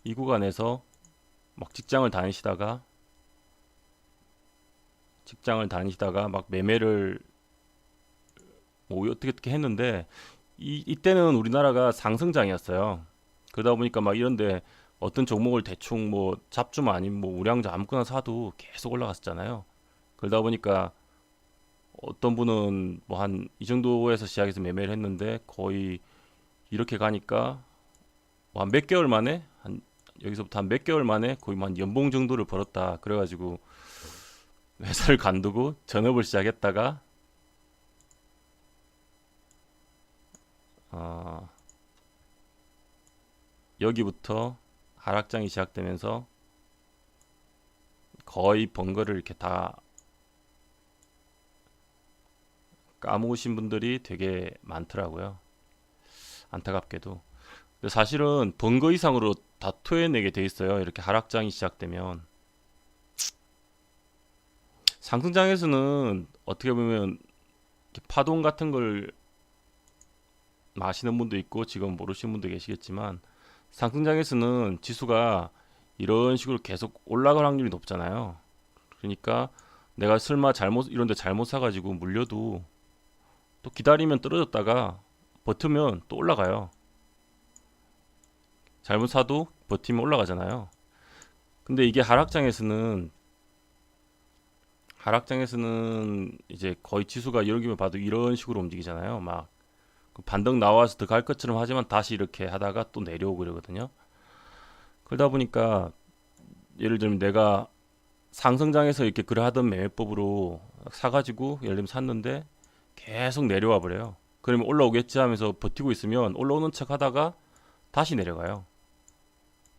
이 구간에서 막 직장을 다니시다가 막 매매를 뭐 어떻게 했는데 이때는 우리나라가 상승장이었어요. 그러다 보니까 막 이런데 어떤 종목을 대충 뭐 잡주만 아니면 뭐 우량주 아무거나 사도 계속 올라갔었잖아요. 그러다 보니까 어떤 분은 뭐 한 이 정도에서 시작해서 매매를 했는데 거의 이렇게 가니까 뭐 한 몇 개월 만에 한 여기서부터 한 몇 개월 만에 거의 뭐 한 연봉 정도를 벌었다. 그래가지고 회사를 간두고 전업을 시작했다가 어, 여기부터 하락장이 시작되면서 거의 번 거를 이렇게 다 까먹으신 분들이 되게 많더라고요. 안타깝게도. 근데 사실은 번 거 이상으로 다 토해내게 돼 있어요. 이렇게 하락장이 시작되면. 상승장에서는 어떻게 보면 이렇게 파동 같은 걸 아시는 분도 있고 지금 모르시는 분도 계시겠지만 상승장에서는 지수가 이런 식으로 계속 올라갈 확률이 높잖아요. 그러니까 내가 설마 잘못 이런 데 잘못 사가지고 물려도 또 기다리면 떨어졌다가 버티면 또 올라가요. 잘못 사도 버티면 올라가잖아요. 근데 이게 하락장에서는 이제 거의 지수가 여기만 봐도 이런 식으로 움직이잖아요. 막그 반등 나와서 더 갈 것처럼 하지만 다시 이렇게 하다가 또 내려오고 이러거든요. 그러다 보니까 예를 들면 내가 상승장에서 이렇게 그래 하던 매매법으로 사가지고 예를 들면 샀는데 계속 내려와 버려요. 그러면 올라오겠지 하면서 버티고 있으면 올라오는 척 하다가 다시 내려가요.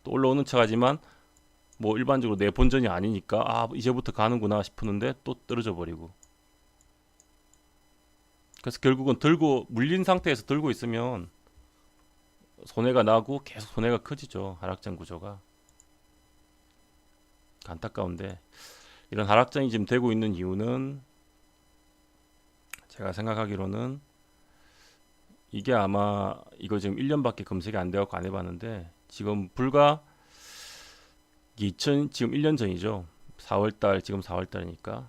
또 올라오는 척 하지만 뭐 일반적으로 내 본전이 아니니까 아 이제부터 가는구나 싶었는데 또 떨어져 버리고. 그래서 결국은 들고 물린 상태에서 들고 있으면 손해가 나고 계속 손해가 커지죠. 하락장 구조가. 안타까운데 이런 하락장이 지금 되고 있는 이유는 제가 생각하기로는 이게 아마 이거 지금 1년밖에 검색이 안 돼갖고 안 해봤는데 지금 불과 지금 1년 전이죠. 4월달 지금 4월달이니까.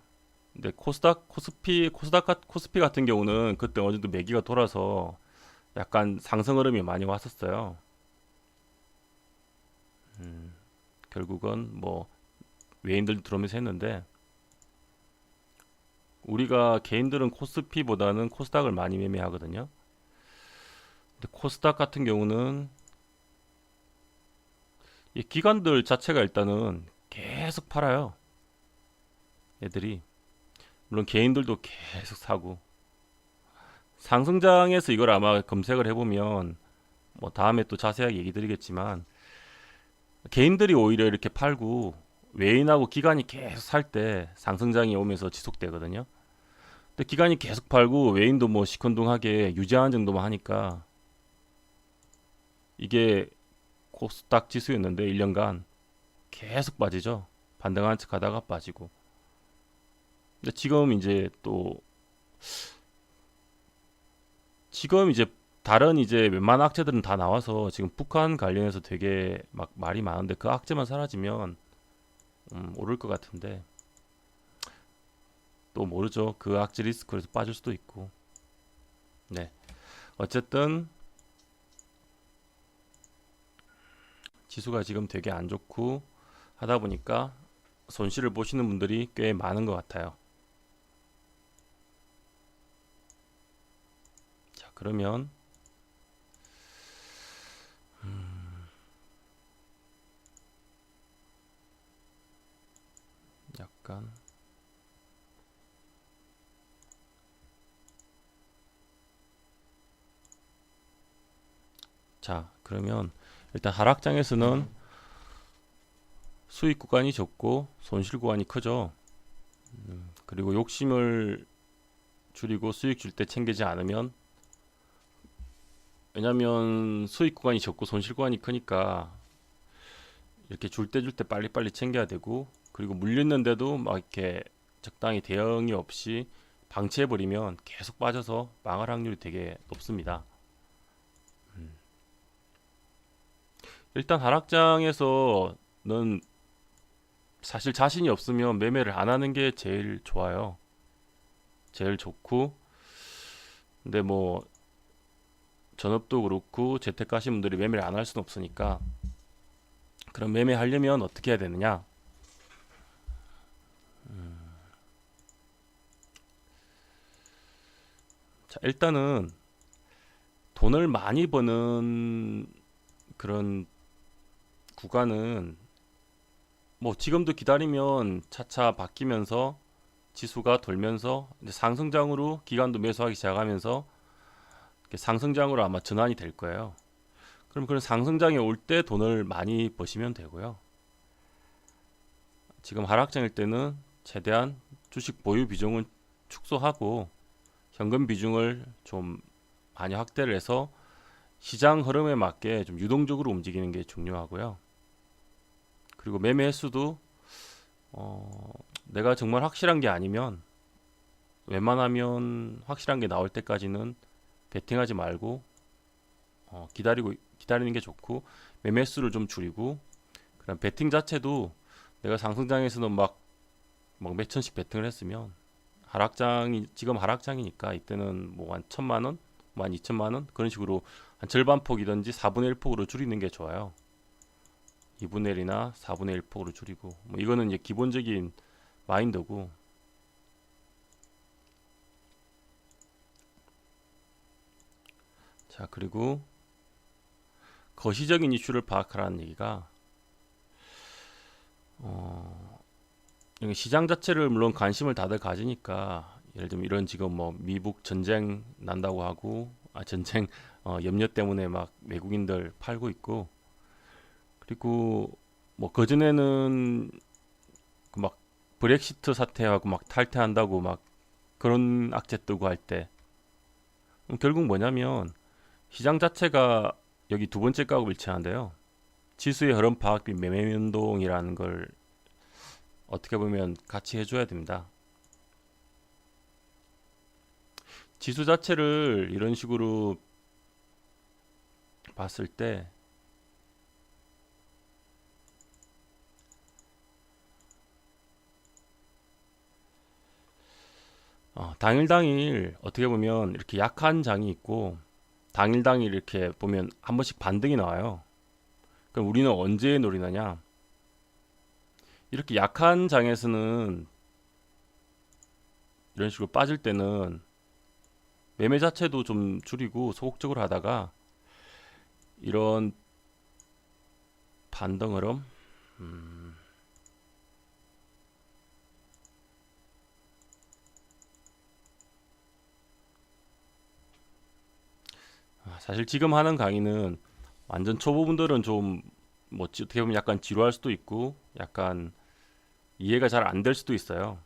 근데 코스피 같은 경우는 그때 어느 정도 매기가 돌아서 약간 상승 흐름이 많이 왔었어요. 결국은 뭐 외인들 들어오면서 했는데 우리가 개인들은 코스피보다는 코스닥을 많이 매매하거든요. 근데 코스닥 같은 경우는 이 기관들 자체가 일단은 계속 팔아요. 애들이. 물론 개인들도 계속 사고. 상승장에서 이걸 아마 검색을 해보면 뭐 다음에 또 자세하게 얘기 드리겠지만 개인들이 오히려 이렇게 팔고 외인하고 기관이 계속 살 때 상승장이 오면서 지속되거든요. 근데 기관이 계속 팔고 외인도 뭐 시큰둥하게 유지하는 정도만 하니까 이게 코스닥 지수였는데 1년간 계속 빠지죠. 반등하는 척 하다가 빠지고. 근데 지금 이제 다른 이제 웬만한 악재들은 다 나와서 지금 북한 관련해서 되게 막 말이 많은데 그 악재만 사라지면 오를 것 같은데 또 모르죠. 그 악재 리스크에서 빠질 수도 있고. 네. 어쨌든 지수가 지금 되게 안 좋고 하다 보니까 손실을 보시는 분들이 꽤 많은 것 같아요. 자, 그러면 약간 자, 그러면 일단 하락장에서는 수익 구간이 적고 손실 구간이 크죠. 그리고 욕심을 줄이고 수익 줄 때 챙기지 않으면 왜냐면 수익 구간이 적고 손실 구간이 크니까 이렇게 줄 때 빨리빨리 챙겨야 되고 그리고 물렸는데도 막 이렇게 적당히 대응이 없이 방치해버리면 계속 빠져서 망할 확률이 되게 높습니다. 일단 하락장에서는 사실 자신이 없으면 매매를 안 하는 게 제일 좋아요. 제일 좋고, 근데 뭐 전업도 그렇고 재택 가신 분들이 매매를 안 할 수는 없으니까, 그럼 매매하려면 어떻게 해야 되느냐? 자, 일단은 돈을 많이 버는 그런 구간은 뭐 지금도 기다리면 차차 바뀌면서 지수가 돌면서 이제 상승장으로 기관도 매수하기 시작하면서 이렇게 상승장으로 아마 전환이 될 거예요. 그럼 그런 상승장이 올 때 돈을 많이 버시면 되고요. 지금 하락장일 때는 최대한 주식 보유 비중을 축소하고 현금 비중을 좀 많이 확대를 해서 시장 흐름에 맞게 좀 유동적으로 움직이는 게 중요하고요. 그리고 매매 횟수도 내가 정말 확실한 게 아니면 웬만하면 확실한 게 나올 때까지는 베팅하지 말고 기다리는 게 좋고, 매매 횟수를 좀 줄이고, 그럼 베팅 자체도 내가 상승장에서는 막 몇천씩 베팅을 했으면 하락장이 지금 하락장이니까 이때는 뭐 한 1,000만 원, 뭐 한 2천만 원 그런 식으로 한 절반 폭이든지 4분의 1 폭으로 줄이는 게 좋아요. 2분의 1이나 4분의 1 폭으로 줄이고, 뭐 이거는 이제 기본적인 마인드고. 자, 그리고 거시적인 이슈를 파악하라는 얘기가, 시장 자체를 물론 관심을 다들 가지니까, 예를 들면 이런 지금 뭐 미북 전쟁 난다고 하고, 전쟁 염려 때문에 막 외국인들 팔고 있고, 그리고 뭐 그전에는 그막 브렉시트 사태하고 막 탈퇴한다고 막 그런 악재 뜨고 할 때, 결국 뭐냐면 시장 자체가 여기 두 번째 가고 일치하는데요. 지수의 흐름 파악 및 매매 운동이라는 걸 어떻게 보면 같이 해줘야 됩니다. 지수 자체를 이런 식으로 봤을 때 당일 당일 어떻게 보면 이렇게 약한 장이 있고, 당일 당일 이렇게 보면 한 번씩 반등이 나와요. 그럼 우리는 언제 노리느냐? 이렇게 약한 장에서는 이런 식으로 빠질 때는 매매 자체도 좀 줄이고 소극적으로 하다가 이런 반등 흐름, 사실 지금 하는 강의는 완전 초보분들은 좀 뭐 어떻게 보면 약간 지루할 수도 있고 약간 이해가 잘 안 될 수도 있어요.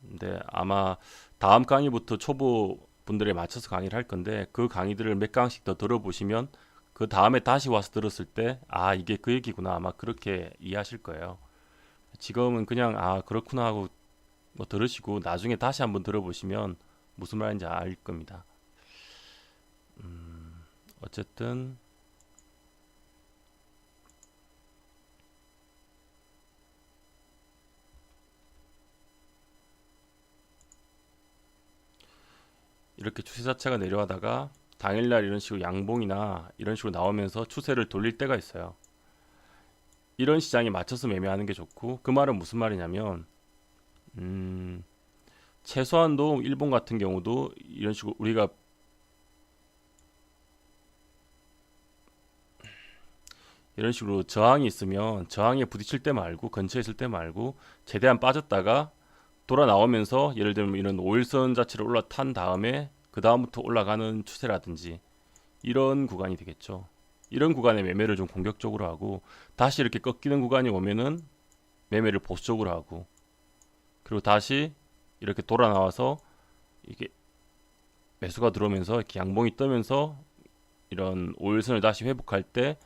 근데 아마 다음 강의부터 초보 분들에 맞춰서 강의를 할 건데, 그 강의들을 몇 강씩 더 들어보시면 그 다음에 다시 와서 들었을 때 이게 그 얘기구나, 아마 그렇게 이해하실 거예요. 지금은 그냥 그렇구나 하고 뭐 들으시고 나중에 다시 한번 들어보시면 무슨 말인지 알 겁니다. 어쨌든 이렇게 추세 자체가 내려가다가 당일날 이런 식으로 양봉이나 이런 식으로 나오면서 추세를 돌릴 때가 있어요. 이런 시장에 맞춰서 매매하는 게 좋고, 그 말은 무슨 말이냐면 최소한도 일본 같은 경우도 이런 식으로 우리가 이런 식으로 저항이 있으면 저항에 부딪힐 때 말고 근처에 있을 때 말고 최대한 빠졌다가 돌아 나오면서, 예를 들면 이런 5일선 자체를 올라탄 다음에 그 다음부터 올라가는 추세라든지 이런 구간이 되겠죠. 이런 구간에 매매를 좀 공격적으로 하고, 다시 이렇게 꺾이는 구간이 오면은 매매를 보수적으로 하고, 그리고 다시 이렇게 돌아 나와서 이게 매수가 들어오면서 이렇게 양봉이 뜨면서 이런 5일선을 다시 회복할 때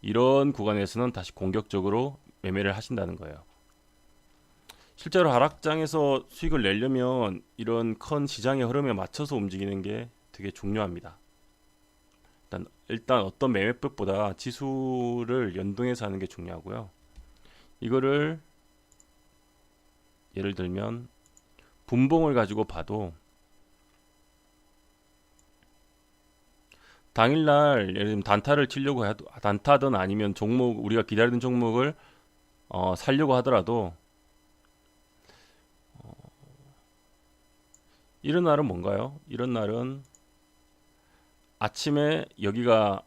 이런 구간에서는 다시 공격적으로 매매를 하신다는 거예요. 실제로 하락장에서 수익을 내려면 이런 큰 시장의 흐름에 맞춰서 움직이는 게 되게 중요합니다. 일단 어떤 매매법보다 지수를 연동해서 하는 게 중요하고요. 이거를 예를 들면 분봉을 가지고 봐도 당일날 예를 들면 단타를 치려고 해도 단타든 아니면 종목 우리가 기다리는 종목을 살려고 하더라도 이런 날은 뭔가요? 이런 날은 아침에 여기가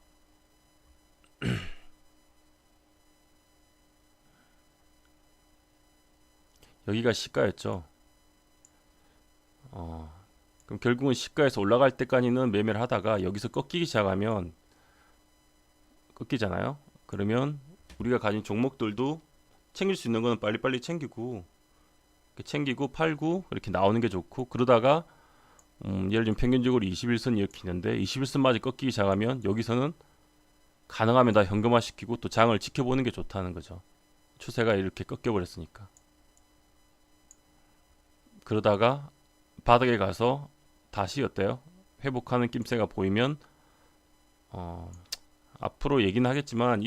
시가였죠. 그럼 결국은 시가에서 올라갈 때까지는 매매를 하다가 여기서 꺾이기 시작하면 꺾이잖아요. 그러면 우리가 가진 종목들도 챙길 수 있는 거는 빨리빨리 챙기고 이렇게 챙기고 팔고 이렇게 나오는 게 좋고 그러다가 예를 들면 평균적으로 21선 이렇게 있는데 21선까지 꺾이기 시작하면 여기서는 가능하면 다 현금화 시키고 또 장을 지켜보는 게 좋다는 거죠. 추세가 이렇게 꺾여버렸으니까. 그러다가 바닥에 가서 다시 어때요? 회복하는 낌새가 보이면 앞으로 얘기는 하겠지만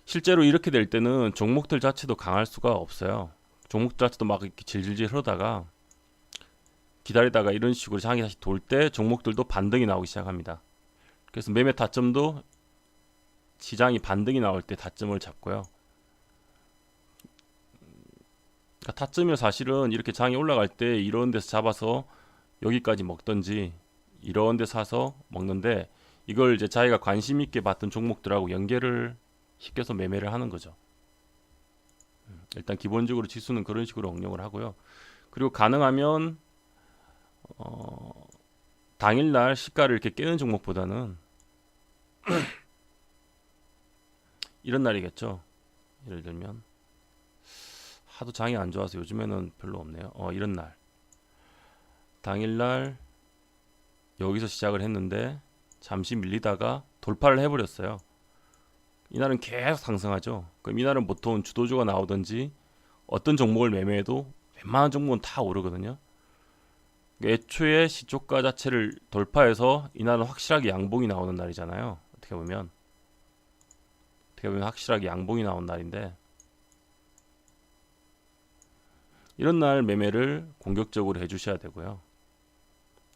실제로 이렇게 될 때는 종목들 자체도 강할 수가 없어요. 종목 자체도 막 이렇게 질질질 흐르다가 기다리다가 이런 식으로 장이 다시 돌 때 종목들도 반등이 나오기 시작합니다. 그래서 매매 타점도 시장이 반등이 나올 때 타점을 잡고요. 그러니까 타점이 사실은 이렇게 장이 올라갈 때 이런 데서 잡아서 여기까지 먹던지 이런 데 사서 먹는데 이걸 이제 자기가 관심 있게 봤던 종목들하고 연계를 시켜서 매매를 하는 거죠. 일단 기본적으로 지수는 그런 식으로 응용을 하고요. 그리고 가능하면 당일날 시가를 이렇게 깨는 종목보다는 이런 날이겠죠. 예를 들면 하도 장이 안 좋아서 요즘에는 별로 없네요. 이런 날 당일날 여기서 시작을 했는데 잠시 밀리다가 돌파를 해버렸어요. 이날은 계속 상승하죠. 그럼 이날은 보통 주도주가 나오든지 어떤 종목을 매매해도 웬만한 종목은 다 오르거든요. 애초에 시초가 자체를 돌파해서 이날은 확실하게 양봉이 나오는 날이잖아요. 어떻게 보면 확실하게 양봉이 나온 날인데 이런 날 매매를 공격적으로 해주셔야 되고요.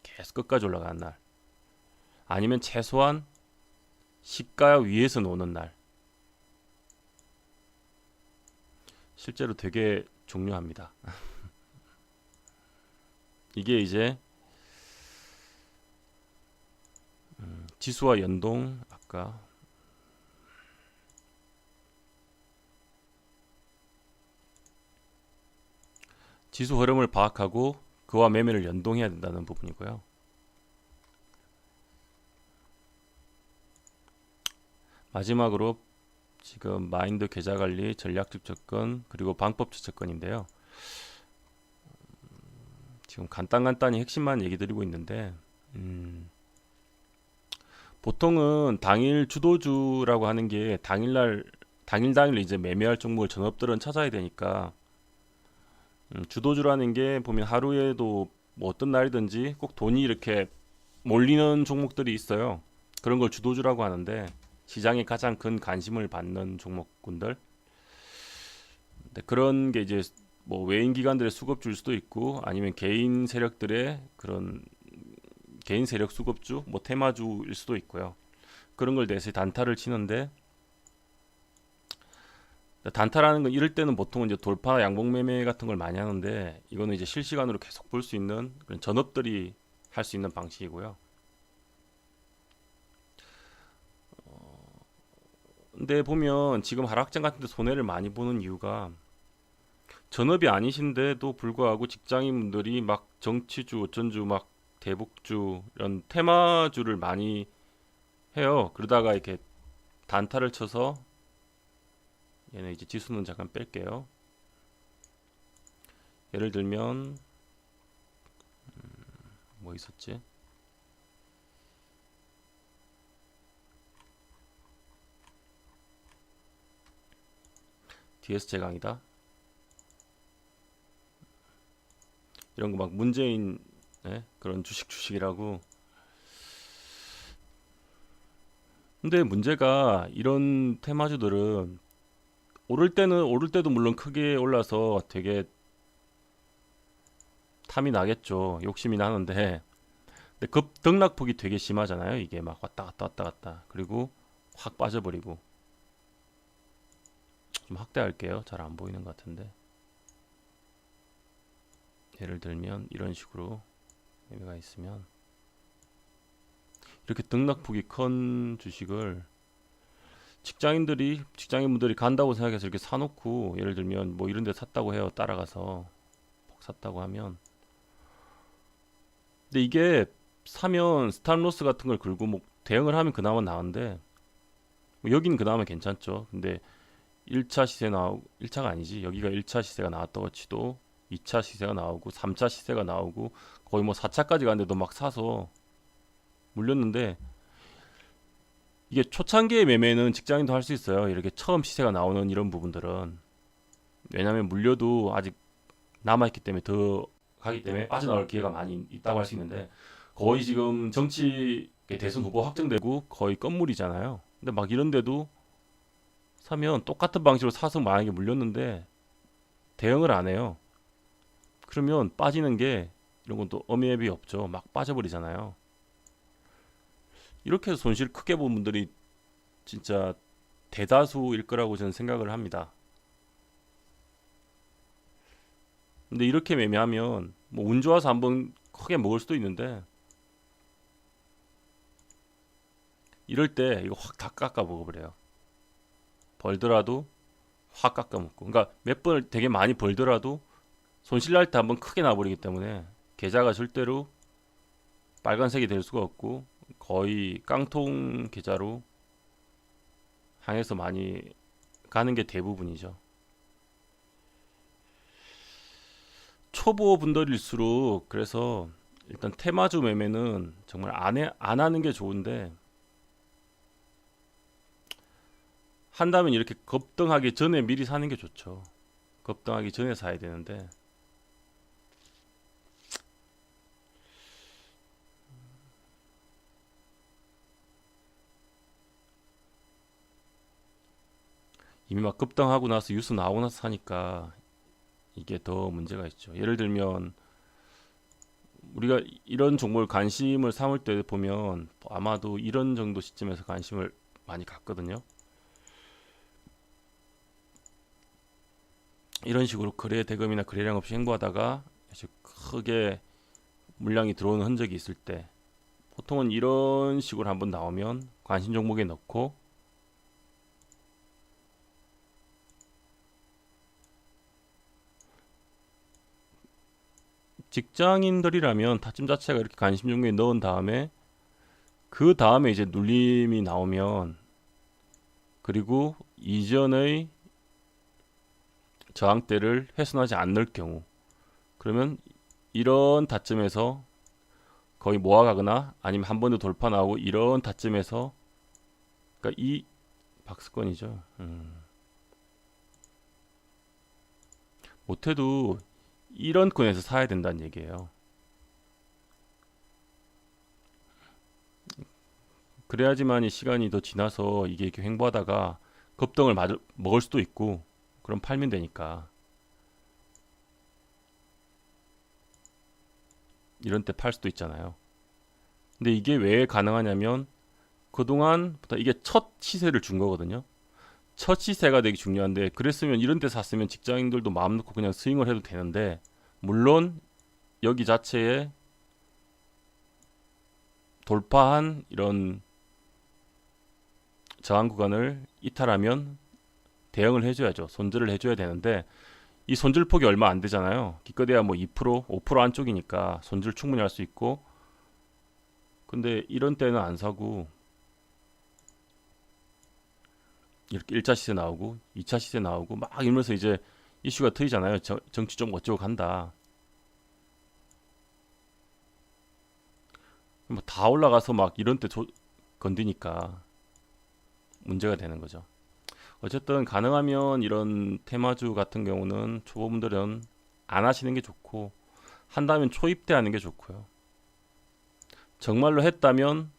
계속 끝까지 올라가는 날 아니면 최소한 시가 위에서 노는 날 실제로 되게 중요합니다. 이게 이제 지수와 연동 아까 지수 흐름을 파악하고 그와 매매를 연동해야 된다는 부분이고요. 마지막으로 지금 마인드 계좌관리, 전략적 접근, 그리고 방법적 접근인데요. 지금 간단히 핵심만 얘기 드리고 있는데 보통은 당일 주도주라고 하는 게 당일 이제 매매할 종목을 전업들은 찾아야 되니까 주도주라는 게 보면 하루에도 뭐 어떤 날이든지 꼭 돈이 이렇게 몰리는 종목들이 있어요. 그런 걸 주도주라고 하는데 시장에 가장 큰 관심을 받는 종목군들. 근데 그런 게 이제 뭐 외인 기관들의 수급주일 수도 있고 아니면 개인 세력들의 그런 개인 세력 수급주, 뭐 테마주일 수도 있고요. 그런 걸 대해서 단타를 치는데 단타라는 건 이럴 때는 보통 이제 돌파 양봉 매매 같은 걸 많이 하는데 이거는 이제 실시간으로 계속 볼 수 있는 그런 전업들이 할 수 있는 방식이고요. 근데 보면 지금 하락장 같은 데 손해를 많이 보는 이유가 전업이 아니신데도 불구하고 직장인분들이 막 정치주, 어쩐주, 막 대북주 이런 테마주를 많이 해요. 그러다가 이렇게 단타를 쳐서 얘는 이제 지수는 잠깐 뺄게요. 예를 들면 뭐 있었지? DS 제강이다. 이런 거 막 문재인 그런 주식이라고 근데 문제가 이런 테마주들은 오를 때도 물론 크게 올라서 되게 탐이 나겠죠. 욕심이 나는데 근데 급 등락폭이 되게 심하잖아요. 이게 막 왔다 갔다 왔다 갔다. 그리고 확 빠져버리고. 좀 확대할게요. 잘 안 보이는 것 같은데. 예를 들면 이런 식으로 매매가 있으면 이렇게 등락폭이 큰 주식을 직장인분들이 간다고 생각해서 이렇게 사놓고 예를 들면 뭐 이런 데 샀다고 해요. 따라가서 샀다고 하면 근데 이게 사면 스탑로스 같은 걸 걸고 뭐 대응을 하면 그나마 나은데 뭐 여긴 그나마 괜찮죠. 근데 1차 시세 나오고 1차가 아니지. 여기가 1차 시세가 나왔다고 치도 2차 시세가 나오고 3차 시세가 나오고 거의 뭐 4차까지 갔는데도 막 사서 물렸는데 이게 초창기의 매매는 직장인도 할 수 있어요. 이렇게 처음 시세가 나오는 이런 부분들은 왜냐하면 물려도 아직 남아있기 때문에 더 가기 때문에 빠져나올 기회가 많이 있다고 할 수 있는데 거의 지금 정치 대선 후보 확정되고 거의 건물이잖아요. 근데 막 이런데도 사면 똑같은 방식으로 사서 만약에 물렸는데 대응을 안 해요. 그러면 빠지는 게 이런 건 또 어미애비 없죠. 막 빠져버리잖아요. 이렇게 해서 손실 크게 본 분들이 진짜 대다수일 거라고 저는 생각을 합니다. 근데 이렇게 매매하면 뭐 운 좋아서 한번 크게 먹을 수도 있는데 이럴 때 이거 확 다 깎아 먹어버려요. 벌더라도 확 깎아 먹고. 그러니까 몇 번을 되게 많이 벌더라도 손실 날 때 한번 크게 나버리기 때문에 계좌가 절대로 빨간색이 될 수가 없고 거의 깡통 계좌로 향해서 많이 가는 게 대부분이죠. 초보 분들일수록 그래서 일단 테마주 매매는 정말 안 하는 게 좋은데 한다면 이렇게 급등하기 전에 미리 사는 게 좋죠. 급등하기 전에 사야 되는데 이미 막 급등하고 나서 뉴스 나오고 나서 사니까 이게 더 문제가 있죠. 예를 들면 우리가 이런 종목을 관심을 삼을 때 보면 아마도 이런 정도 시점에서 관심을 많이 갖거든요. 이런 식으로 거래 대금이나 거래량 없이 행보하다가 아주 크게 물량이 들어오는 흔적이 있을 때 보통은 이런 식으로 한번 나오면 관심 종목에 넣고 직장인들이라면 타점 자체가 이렇게 관심 종목에 넣은 다음에 그 다음에 이제 눌림이 나오면 그리고 이전의 저항대를 훼손하지 않을 경우 그러면 이런 타점에서 거의 모아가거나 아니면 한 번 더 돌파 나오고 이런 타점에서 그러니까 이 박스권이죠. 못해도 이런 권에서 사야 된다는 얘기예요. 그래야지만 이 시간이 더 지나서 이게 이렇게 횡보하다가 급등을 먹을 수도 있고 그럼 팔면 되니까 이런 때 팔 수도 있잖아요. 근데 이게 왜 가능하냐면 그동안 이게 첫 시세를 준 거거든요. 첫 시세가 되게 중요한데 그랬으면 이런 데 샀으면 직장인들도 마음 놓고 그냥 스윙을 해도 되는데 물론 여기 자체에 돌파한 이런 저항 구간을 이탈하면 대응을 해줘야죠. 손절을 해줘야 되는데 이 손절 폭이 얼마 안 되잖아요. 기껏해야 뭐 2%, 5% 안쪽이니까 손절 충분히 할 수 있고 근데 이런 때는 안 사고 이렇게 1차 시세 나오고 2차 시세 나오고 막 이러면서 이제 이슈가 트이잖아요. 정치 좀 어쩌고 간다. 뭐 다 올라가서 막 이런 때 건드니까 문제가 되는 거죠. 어쨌든 가능하면 이런 테마주 같은 경우는 초보분들은 안 하시는 게 좋고 한다면 초입 때 하는 게 좋고요. 정말로 했다면